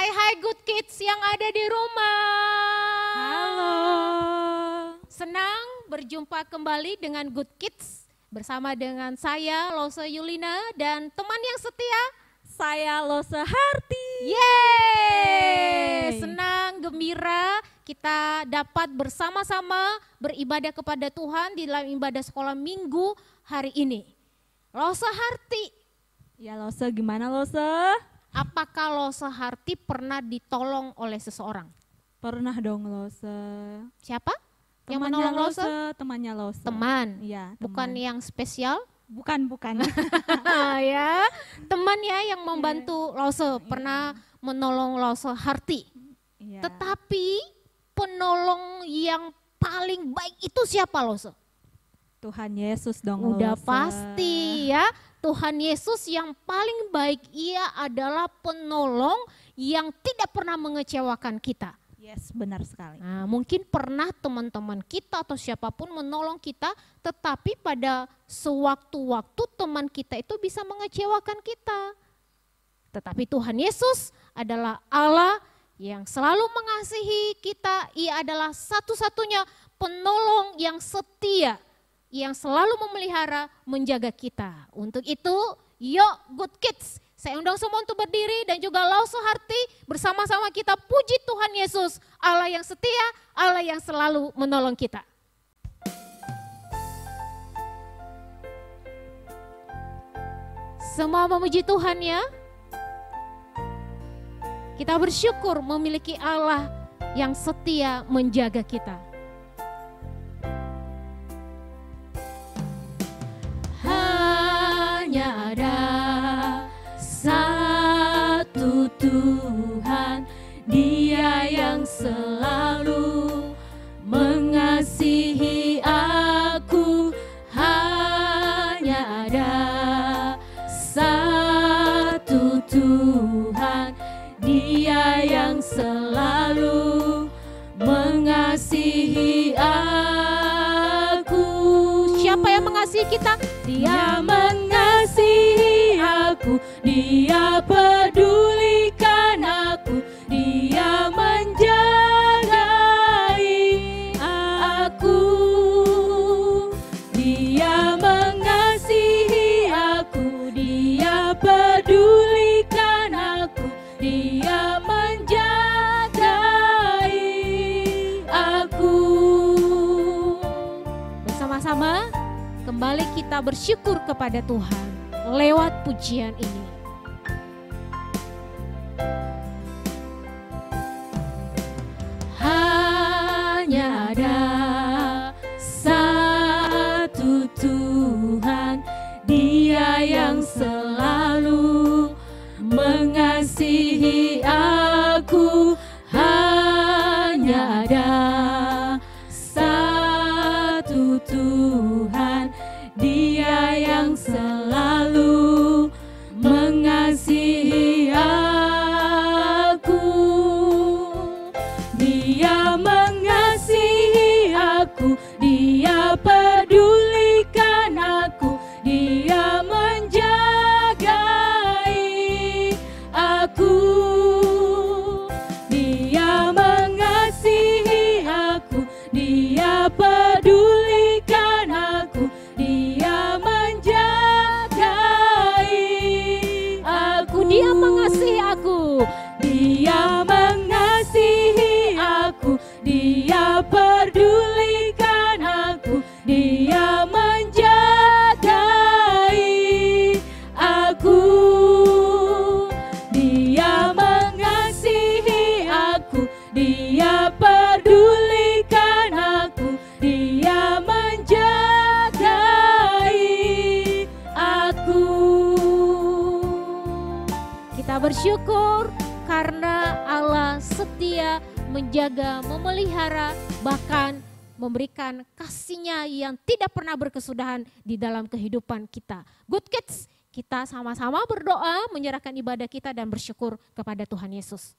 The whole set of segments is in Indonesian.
Say hi good kids yang ada di rumah. Halo. Senang berjumpa kembali dengan Good Kids bersama dengan saya Lose Yulina dan teman yang setia Saya Lose Harti. Yeay, senang, gembira kita dapat bersama-sama beribadah kepada Tuhan di dalam ibadah sekolah minggu hari ini. Lose Harti, Ya Lose, gimana Lose? apakah Lose Harti pernah ditolong oleh seseorang? Pernah dong Lose. Siapa yang Temannya menolong Lose? Temannya Lose. Teman, Iya, bukan teman. yang spesial? Bukan. Ya, teman ya yang membantu Lose, pernah menolong Lose Harti. Iya. Tetapi penolong yang paling baik itu siapa Lose? Tuhan Yesus dong Udah Lose. pasti ya, Tuhan Yesus yang paling baik, ia adalah penolong yang tidak pernah mengecewakan kita. Yes, benar sekali. Nah, mungkin pernah teman-teman kita atau siapapun menolong kita, tetapi pada sewaktu-waktu teman kita itu bisa mengecewakan kita. Tetapi Tuhan Yesus adalah Allah yang selalu mengasihi kita. Ia adalah satu-satunya penolong yang setia, yang selalu memelihara, menjaga kita. Untuk itu, yuk Good Kids, saya undang semua untuk berdiri dan juga Lose Harti bersama-sama kita puji Tuhan Yesus, Allah yang setia, Allah yang selalu menolong kita. Semua memuji Tuhan ya. Kita bersyukur memiliki Allah yang setia menjaga kita. Hanya ada satu Tuhan, Dia yang selalu mengasihi aku. Hanya ada satu Tuhan, Dia yang selalu mengasihi aku. Siapa yang mengasihi kita? Dia mengasihi aku, Dia pedulikan aku, Dia menjagai aku. Dia mengasihi aku, Dia pedulikan aku, Dia menjagai aku. Bersama-sama kembali kita bersyukur kepada Tuhan lewat pujian ini. Hanya ada satu Tuhan, Dia yang selalu mengasihi aku. Hanya ada satu Tuhan, Dia yang selalu mengasihi aku. Dia mengasihi aku, Dia pedulikan aku, Dia menjagai aku. Dia mengasihi aku, Dia pedulikan aku, Dia menjagai aku. Dia mengasihi aku, Dia mengasihi aku, Dia pedulikan aku, Dia menjagai aku. Dia mengasihi aku, Dia pedulikan aku, Dia menjagai aku. Kita bersyukur karena Allah setia menjaga, memelihara, bahkan memberikan kasih-Nya yang tidak pernah berkesudahan di dalam kehidupan kita. Good Kids, kita sama-sama berdoa, menyerahkan ibadah kita dan bersyukur kepada Tuhan Yesus.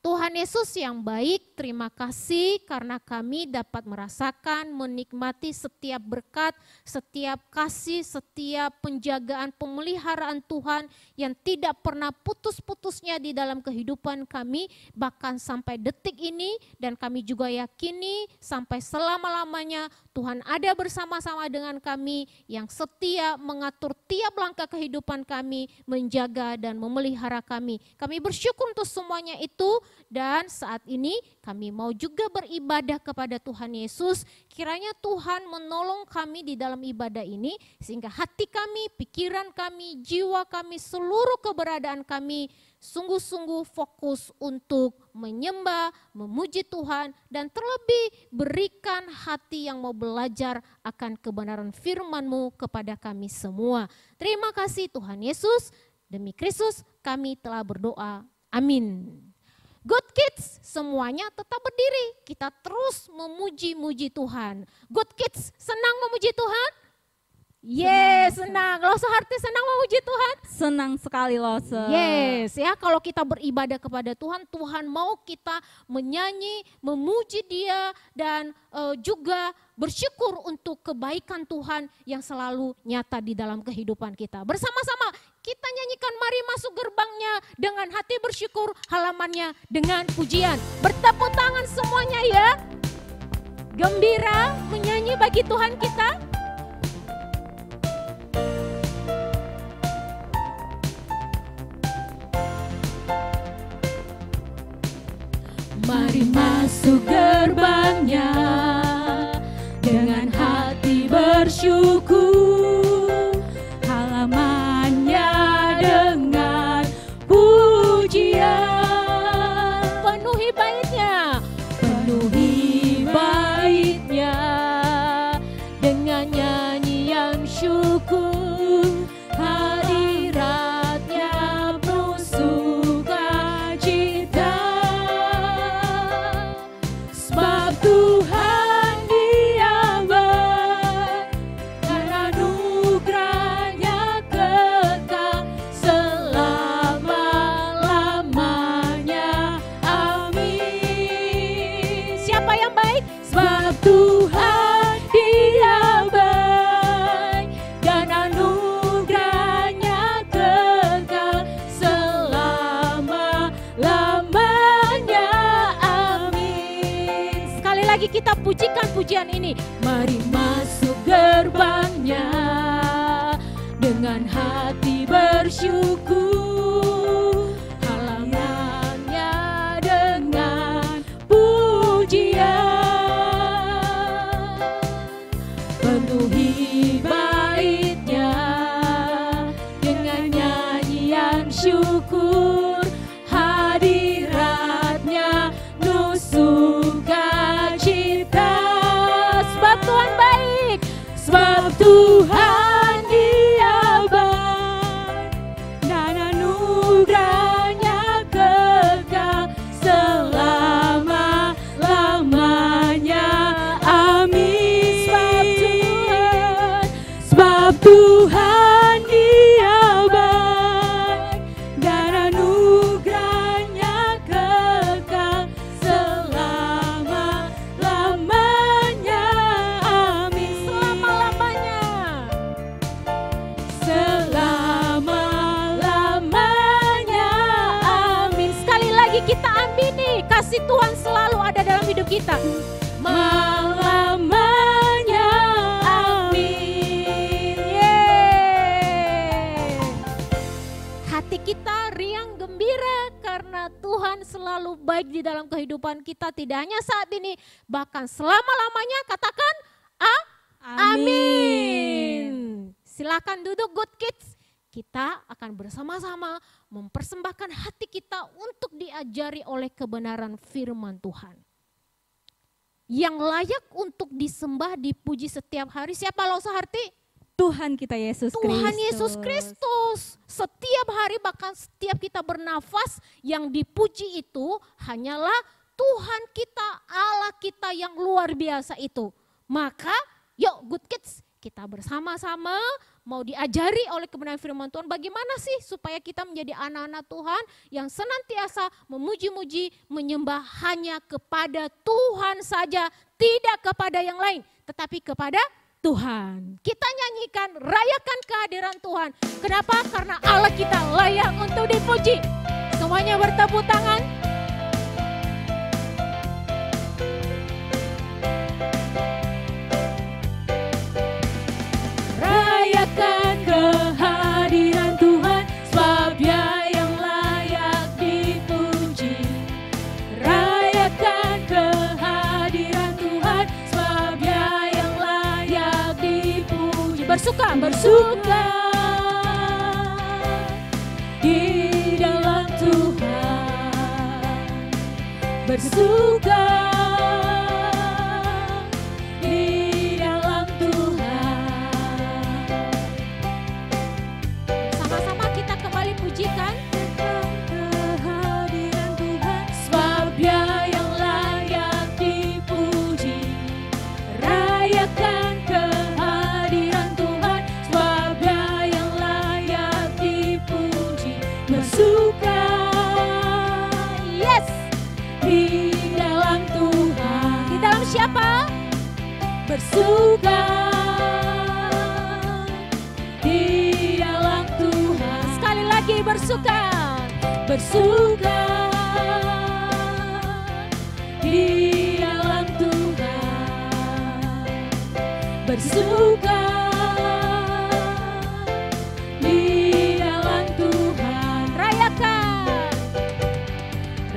Tuhan Yesus yang baik, terima kasih karena kami dapat merasakan, menikmati setiap berkat, setiap kasih, setiap penjagaan, pemeliharaan Tuhan yang tidak pernah putus-putusnya di dalam kehidupan kami, bahkan sampai detik ini, dan kami juga yakini sampai selama-lamanya Tuhan ada bersama-sama dengan kami yang setia mengatur tiap langkah kehidupan kami, menjaga dan memelihara kami. Kami bersyukur untuk semuanya itu. Dan saat ini kami mau juga beribadah kepada Tuhan Yesus. Kiranya Tuhan menolong kami di dalam ibadah ini sehingga hati kami, pikiran kami, jiwa kami, seluruh keberadaan kami sungguh-sungguh fokus untuk menyembah, memuji Tuhan, dan terlebih berikan hati yang mau belajar akan kebenaran firman-Mu kepada kami semua. Terima kasih Tuhan Yesus, demi Kristus kami telah berdoa. Amin. Good Kids, semuanya tetap berdiri. Kita terus memuji-muji Tuhan. Good Kids, senang memuji Tuhan? Yes, senang. Lo seharti senang memuji Tuhan? Senang sekali loh. Yes, ya kalau kita beribadah kepada Tuhan, Tuhan mau kita menyanyi, memuji Dia, dan juga bersyukur untuk kebaikan Tuhan yang selalu nyata di dalam kehidupan kita. Bersama-sama kita nyanyikan Mari Masuk Gerbangnya dengan hati bersyukur, halamannya dengan pujian. Bertepuk tangan semuanya ya. Gembira menyanyi bagi Tuhan kita. Mari masuk gerbangnya dengan hati bersyukur, halamannya dengan pujian. Penuhi baitnya, penuhi baitnya dengan nyanyian syukur, hadiratnya penuh sukacita. Sebab Tuhan Dia baik dan anugerahnya kekal selama-lamanya. Amin. Siapa yang baik? Sebab Tuhan Dia baik dan anugerahnya kekal selama-lamanya. Amin. Sekali lagi kita pujikan pujian ini. Mari masuk gerbangnya dengan hati bersyukur, halamannya dengan pujian. Penuhi baitnya dengan nyanyian syukur, hadiratnya penuh sukacita. Sebab Tuhan baik, sebab Tuhan Dia baik dan anugerahnya kekal selama-lamanya. Amin. Sebab Tuhan Dia baik dan anugerahnya kekal selama-lamanya. Amin. Selama-lamanya. Selama-lamanya. Amin. Sekali lagi kita amini kasih Tuhan selalu ada dalam hidup kita. Malamanya. Amin. Yeay. Hati kita riang gembira karena Tuhan selalu baik di dalam kehidupan kita. Tidak hanya saat ini, bahkan selama-lamanya. Katakan amin. Silakan duduk Good Kids. Kita akan bersama-sama mempersembahkan hati kita untuk diajari oleh kebenaran firman Tuhan. Yang layak untuk disembah, dipuji setiap hari. Siapa lo seharti? Tuhan kita Yesus Kristus. Tuhan Yesus Kristus. Setiap hari bahkan setiap kita bernafas, yang dipuji itu hanyalah Tuhan kita, Allah kita yang luar biasa itu. Maka yuk Good Kids, kita bersama-sama mau diajari oleh kebenaran firman Tuhan bagaimana sih supaya kita menjadi anak-anak Tuhan yang senantiasa memuji-muji, menyembah hanya kepada Tuhan saja, tidak kepada yang lain, tetapi kepada Tuhan. Kita nyanyikan, rayakan kehadiran Tuhan. Kenapa? Karena Allah kita layak untuk dipuji. Semuanya bertepuk tangan. Rayakan kehadiran Tuhan, sebab Dia yang layak dipuji. Rayakan kehadiran Tuhan, sebab Dia yang layak dipuji. Bersuka, Bersuka di dalam Tuhan, bersuka di dalam Tuhan. Sama-sama kita kembali pujikan. Kehadiran Tuhan, sebab Dia yang layak dipuji. Rayakan kehadiran Tuhan, sebab Dia yang layak dipuji. Bersuka, Yes. di dalam Tuhan. Di dalam siapa? Bersuka di dalam Tuhan. Sekali lagi bersuka. Bersuka di dalam Tuhan. Bersuka di dalam Tuhan. Rayakan.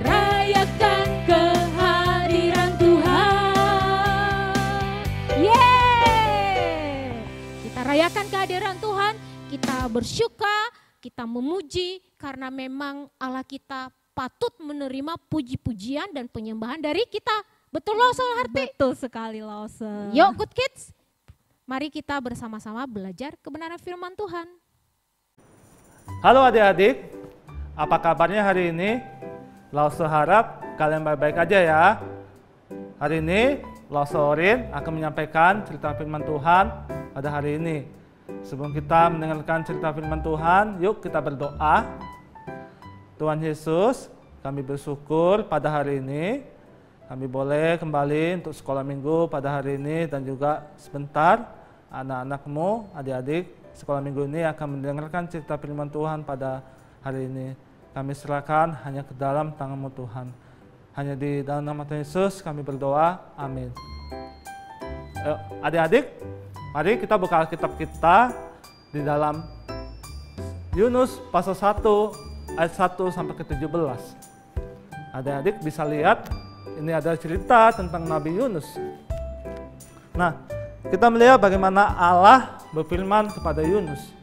Rayakan kehadiran Tuhan. Yeay. Kita rayakan kehadiran Tuhan, kita bersyuka, kita memuji karena memang Allah kita patut menerima puji-pujian dan penyembahan dari kita. Betul loh Soul Harti? Betul sekali Lause. Yuk Good Kids, mari kita bersama-sama belajar kebenaran firman Tuhan. Halo adik-adik, apa kabarnya hari ini? Lause harap kalian baik-baik aja ya. Hari ini Lause Orin akan menyampaikan cerita firman Tuhan pada hari ini. Sebelum kita mendengarkan cerita firman Tuhan, yuk kita berdoa. Tuhan Yesus, kami bersyukur pada hari ini. Kami boleh kembali untuk sekolah minggu pada hari ini dan juga sebentar anak-anakmu, adik-adik sekolah minggu ini akan mendengarkan cerita firman Tuhan pada hari ini. Kami serahkan hanya ke dalam tangan-Mu Tuhan. Hanya di dalam nama Tuhan Yesus kami berdoa, amin. Adik-adik, mari kita buka Alkitab kita di dalam Yunus pasal 1 ayat 1 sampai ke 17. Adik-adik bisa lihat ini ada cerita tentang Nabi Yunus. Nah, kita melihat bagaimana Allah berfirman kepada Yunus.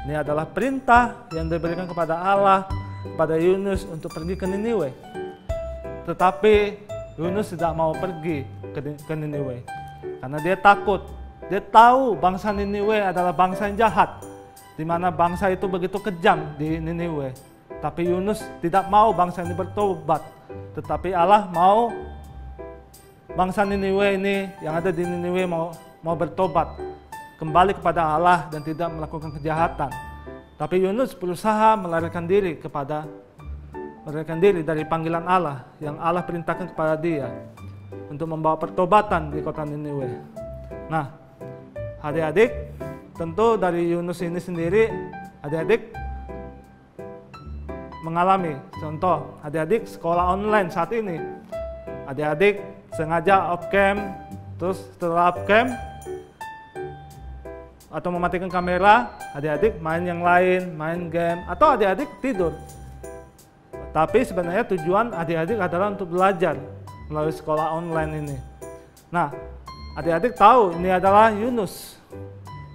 Ini adalah perintah yang diberikan kepada Allah kepada Yunus untuk pergi ke Niniwe. Tetapi Yunus tidak mau pergi ke Niniwe karena dia takut. Dia tahu bangsa Niniwe adalah bangsa yang jahat, di mana bangsa itu begitu kejam di Niniwe. Tapi Yunus tidak mau bangsa ini bertobat, tetapi Allah mau bangsa Niniwe ini yang ada di Niniwe mau bertobat, kembali kepada Allah dan tidak melakukan kejahatan. Tapi Yunus berusaha melarikan diri dari panggilan Allah yang Allah perintahkan kepada dia untuk membawa pertobatan di kota Niniwe. Nah, adik-adik, tentu dari Yunus ini sendiri, adik-adik mengalami contoh, adik-adik sekolah online saat ini. Adik-adik sengaja off cam, terus setelah off cam atau mematikan kamera, adik-adik main yang lain, main game, atau adik-adik tidur. Tapi sebenarnya tujuan adik-adik adalah untuk belajar melalui sekolah online ini. Nah, adik-adik tahu ini adalah Yunus.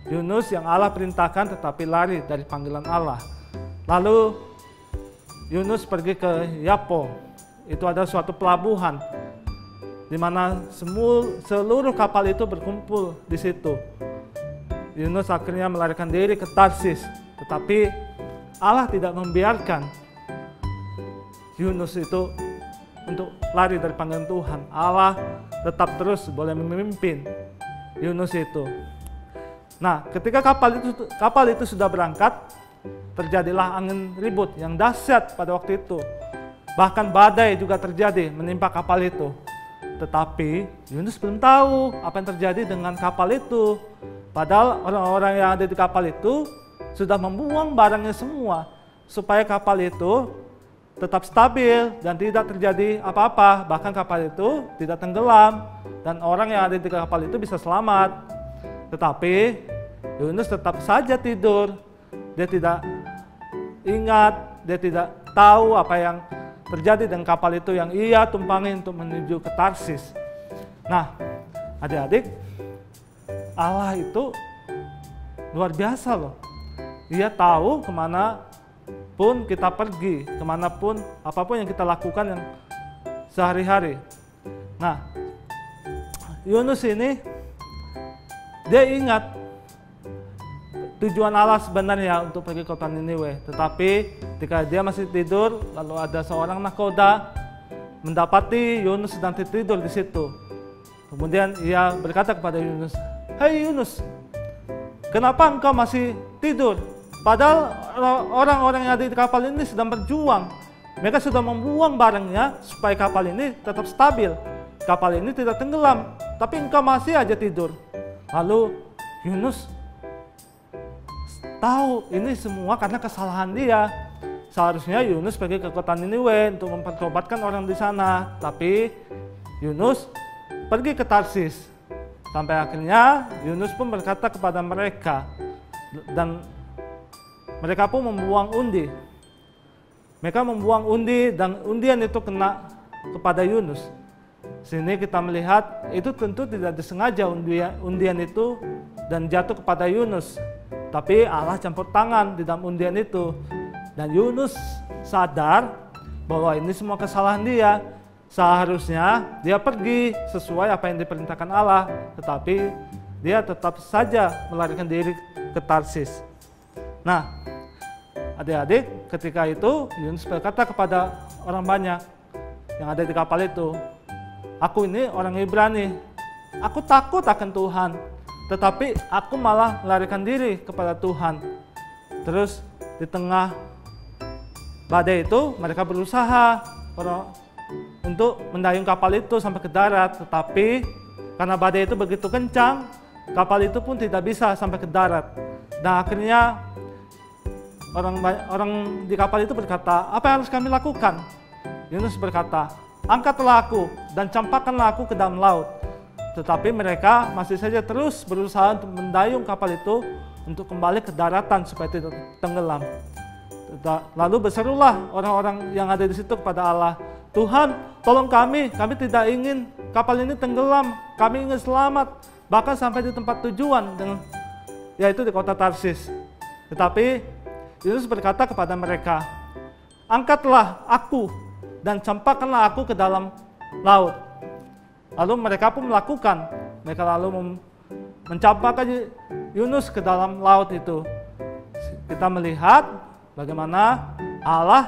Yunus yang Allah perintahkan tetapi lari dari panggilan Allah. Lalu Yunus pergi ke Yapo. Itu adalah suatu pelabuhan di mana seluruh kapal itu berkumpul di situ. Yunus akhirnya melarikan diri ke Tarsis, tetapi Allah tidak membiarkan Yunus itu untuk lari dari panggilan Tuhan. Allah tetap terus boleh memimpin Yunus itu. Nah, ketika kapal itu sudah berangkat, terjadilah angin ribut yang dahsyat pada waktu itu. Bahkan badai juga terjadi menimpa kapal itu. Tetapi Yunus belum tahu apa yang terjadi dengan kapal itu. Padahal orang-orang yang ada di kapal itu sudah membuang barangnya semua supaya kapal itu tetap stabil dan tidak terjadi apa-apa. Bahkan kapal itu tidak tenggelam dan orang yang ada di kapal itu bisa selamat. Tetapi Yunus tetap saja tidur. Dia tidak ingat, dia tidak tahu apa yang terjadi dengan kapal itu yang ia tumpangi untuk menuju ke Tarsis. Nah, adik-adik, Allah itu luar biasa loh. Dia tahu kemana pun kita pergi, kemanapun, apapun yang kita lakukan yang sehari-hari. Nah, Yunus ini, dia ingat tujuan Allah sebenarnya untuk pergi ke kota Niniwe. Tetapi ketika dia masih tidur, lalu ada seorang nahkoda mendapati Yunus sedang tidur di situ. Kemudian ia berkata kepada Yunus, "Hai Yunus, kenapa engkau masih tidur? Padahal orang-orang yang ada di kapal ini sedang berjuang. Mereka sudah membuang barangnya supaya kapal ini tetap stabil. Kapal ini tidak tenggelam, tapi engkau masih aja tidur." Lalu Yunus tahu ini semua karena kesalahan dia. Seharusnya Yunus pergi ke kota Niniwe untuk mempertobatkan orang di sana. Tapi Yunus pergi ke Tarsis. Sampai akhirnya Yunus pun berkata kepada mereka. Dan mereka pun membuang undi. Mereka membuang undi dan undian itu kena kepada Yunus. Sini kita melihat itu tentu tidak disengaja undian itu dan jatuh kepada Yunus. Tapi Allah campur tangan di dalam undian itu. Dan Yunus sadar bahwa ini semua kesalahan dia. Seharusnya dia pergi sesuai apa yang diperintahkan Allah. Tetapi dia tetap saja melarikan diri ke Tarsis. Nah, adik-adik, ketika itu Yunus berkata kepada orang banyak yang ada di kapal itu, "Aku ini orang Ibrani, aku takut akan Tuhan. Tetapi aku malah melarikan diri kepada Tuhan." Terus di tengah badai itu mereka berusaha untuk mendayung kapal itu sampai ke darat. Tetapi karena badai itu begitu kencang, kapal itu pun tidak bisa sampai ke darat. Dan akhirnya orang di kapal itu berkata, "Apa yang harus kami lakukan?" Yunus berkata, "Angkatlah aku dan campakkanlah aku ke dalam laut." Tetapi mereka masih saja terus berusaha untuk mendayung kapal itu untuk kembali ke daratan supaya tidak tenggelam. Lalu berserulah orang-orang yang ada di situ kepada Allah, "Tuhan, tolong kami tidak ingin kapal ini tenggelam, kami ingin selamat, bahkan sampai di tempat tujuan, yaitu di kota Tarsis." Tetapi Yesus berkata kepada mereka, "Angkatlah aku dan campakkanlah aku ke dalam laut." Lalu mereka pun melakukan. Mereka lalu mencampakkan Yunus ke dalam laut itu. Kita melihat bagaimana Allah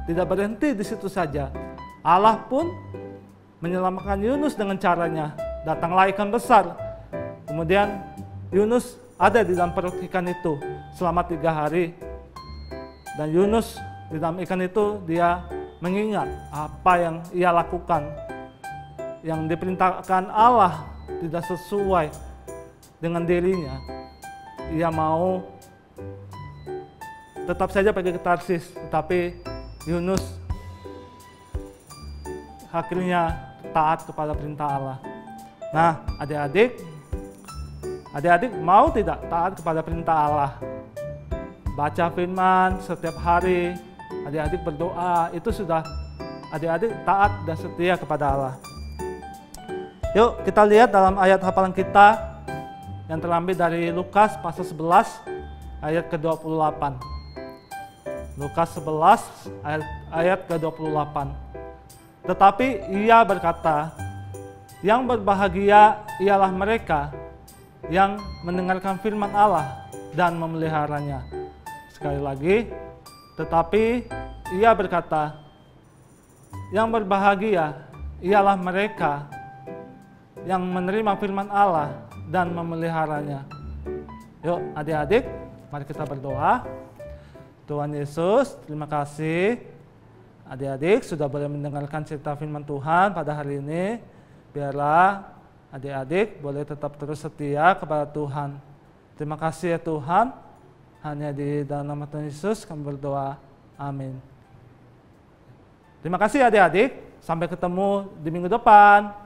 tidak berhenti di situ saja. Allah pun menyelamatkan Yunus dengan caranya. Datanglah ikan besar. Kemudian Yunus ada di dalam perut ikan itu selama 3 hari. Dan Yunus di dalam ikan itu dia mengingat apa yang ia lakukan. Yang diperintahkan Allah tidak sesuai dengan dirinya. Ia mau tetap saja pergi ke Tarsis, tetapi Yunus akhirnya taat kepada perintah Allah. Nah, adik-adik mau tidak taat kepada perintah Allah? Baca firman setiap hari, adik-adik berdoa, itu sudah adik-adik taat dan setia kepada Allah. Yuk kita lihat dalam ayat hafalan kita yang terambil dari Lukas pasal 11 ayat ke-28. Lukas 11 ayat ke-28. Tetapi ia berkata, "Yang berbahagia ialah mereka yang mendengarkan firman Allah dan memeliharanya." Sekali lagi, tetapi ia berkata, "Yang berbahagia ialah mereka yang menerima firman Allah dan memeliharanya." Yuk adik-adik, mari kita berdoa. Tuhan Yesus, terima kasih adik-adik sudah boleh mendengarkan cerita firman Tuhan pada hari ini. Biarlah adik-adik boleh tetap terus setia kepada Tuhan. Terima kasih ya Tuhan. Hanya di dalam nama Tuhan Yesus kami berdoa. Amin. Terima kasih adik-adik. Sampai ketemu di minggu depan.